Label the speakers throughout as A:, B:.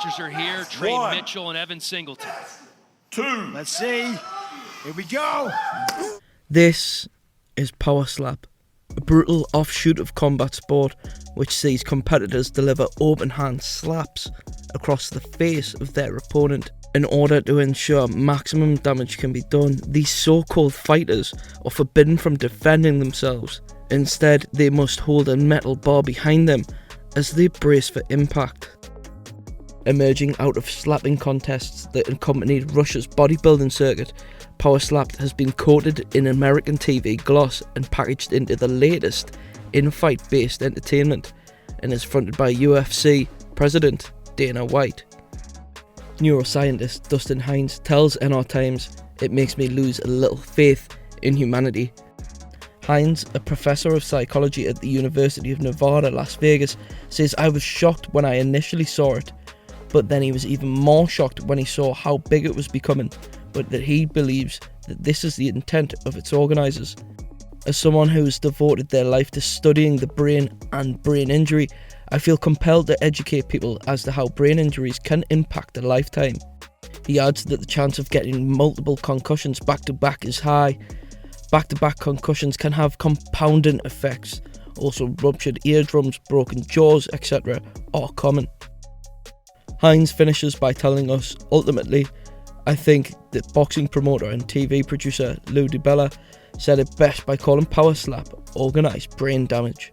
A: Are here, Trey
B: One.
A: Mitchell and Evan Singleton.
B: 2. Let's see. Here we go.
C: This is powerslap, a brutal offshoot of combat sport which sees competitors deliver open hand slaps across the face of their opponent. In order to ensure maximum damage can be done, these so-called fighters are forbidden from defending themselves. Instead, they must hold a metal bar behind them as they brace for impact. Emerging out of slapping contests that accompanied Russia's bodybuilding circuit, powerslap has been coated in American TV gloss and packaged into the latest in-fight based entertainment, and is fronted by UFC President Dana White. Neuroscientist Dustin Hines tells NR Times, "It makes me lose a little faith in humanity." Hines, a professor of psychology at the University of Nevada, Las Vegas, says, "I was shocked when I initially saw it, but then he was even more shocked when he saw how big it was becoming, but that he believes that this is the intent of its organisers." As someone who has devoted their life to studying the brain and brain injury, I feel compelled to educate people as to how brain injuries can impact a lifetime. He adds that the chance of getting multiple concussions back to back is high. Back-to-back concussions can have compounding effects. Also, ruptured eardrums, broken jaws, etc. are common. Hines finishes by telling us, "Ultimately, I think that boxing promoter and TV producer Lou DiBella said it best by calling powerslap organised brain damage."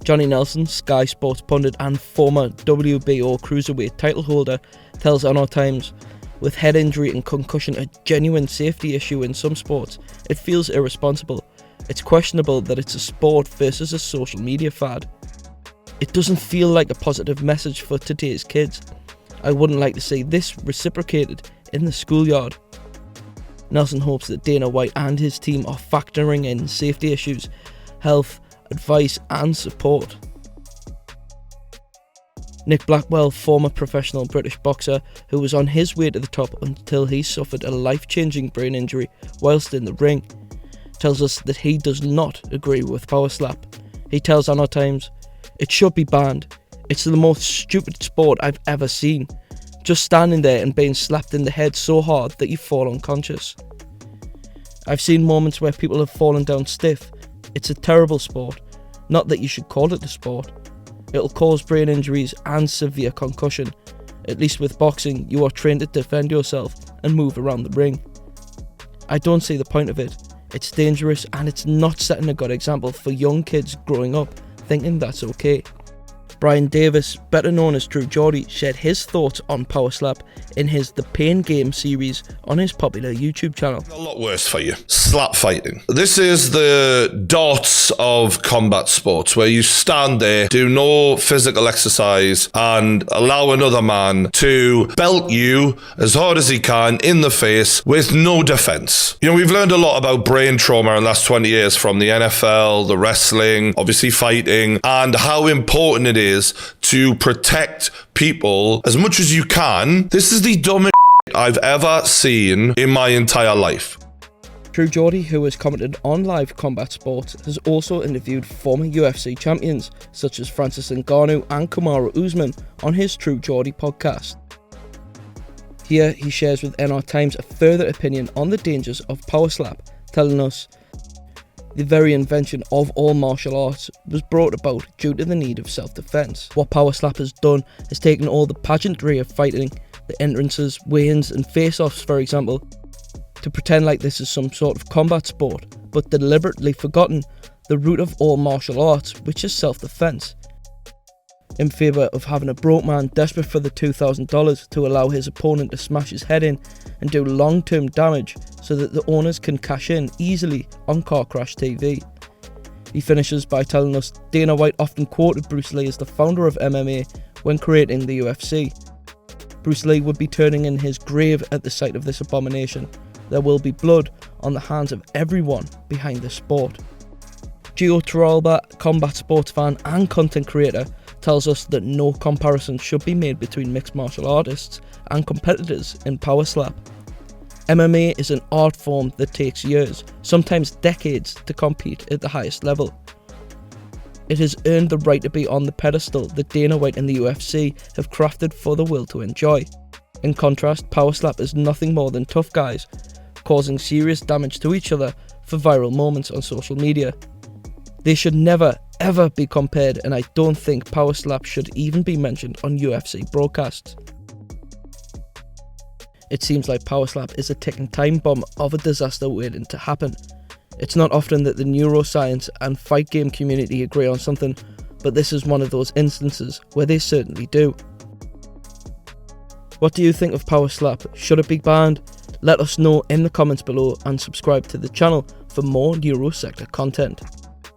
C: Johnny Nelson, Sky Sports pundit and former WBO cruiserweight title holder, tells NR Times, "With head injury and concussion a genuine safety issue in some sports, it feels irresponsible. It's questionable that it's a sport versus a social media fad. It doesn't feel like a positive message for today's kids. I wouldn't like to see this reciprocated in the schoolyard." Nelson hopes that Dana White and his team are factoring in safety issues, health, advice and support. Nick Blackwell, former professional British boxer who was on his way to the top until he suffered a life-changing brain injury whilst in the ring, tells us that he does not agree with powerslap. He tells NR Times, "It should be banned. It's the most stupid sport I've ever seen. Just standing there and being slapped in the head so hard that you fall unconscious. I've seen moments where people have fallen down stiff. It's a terrible sport. Not that you should call it a sport. It'll cause brain injuries and severe concussion. At least with boxing, you are trained to defend yourself and move around the ring. I don't see the point of it. It's dangerous and it's not setting a good example for young kids growing up thinking that's okay." Brian Davis, better known as True Geordie, shared his thoughts on powerslap in his The Pain Game series on his popular YouTube channel.
D: A lot worse for you. Slap fighting. This is the darts of combat sports where you stand there, do no physical exercise and allow another man to belt you as hard as he can in the face with no defense. You know, we've learned a lot about brain trauma in the last 20 years from the NFL, the wrestling, obviously fighting, and how important it is to protect people as much as you can. This is the dumbest I've ever seen in my entire life.
C: True Geordie, who has commented on live combat sports, has also interviewed former UFC champions such as Francis Ngannou and Kamaru Usman on his True Geordie podcast. Here he shares with NR Times a further opinion on the dangers of powerslap, telling us, "The very invention of all martial arts was brought about due to the need of self-defense. What powerslap has done is taken all the pageantry of fighting, the entrances, weigh-ins and face-offs for example, to pretend like this is some sort of combat sport, but deliberately forgotten the root of all martial arts, which is self-defense, in favour of having a broke man desperate for the $2,000 to allow his opponent to smash his head in and do long-term damage so that the owners can cash in easily on Car Crash TV." He finishes by telling us Dana White often quoted Bruce Lee as the founder of MMA when creating the UFC. Bruce Lee would be turning in his grave at the sight of this abomination. There will be blood on the hands of everyone behind the sport. Gio Torralba, combat sports fan and content creator, tells us that no comparison should be made between mixed martial artists and competitors in powerslap. MMA is an art form that takes years, sometimes decades, to compete at the highest level. It has earned the right to be on the pedestal that Dana White and the UFC have crafted for the world to enjoy. In contrast, powerslap is nothing more than tough guys, causing serious damage to each other for viral moments on social media. They should never, ever be compared, and I don't think powerslap should even be mentioned on UFC broadcasts. It seems like powerslap is a ticking time bomb of a disaster waiting to happen. It's not often that the neuroscience and fight game community agree on something, but this is one of those instances where they certainly do. What do you think of powerslap? Should it be banned? Let us know in the comments below and subscribe to the channel for more Neurosector content.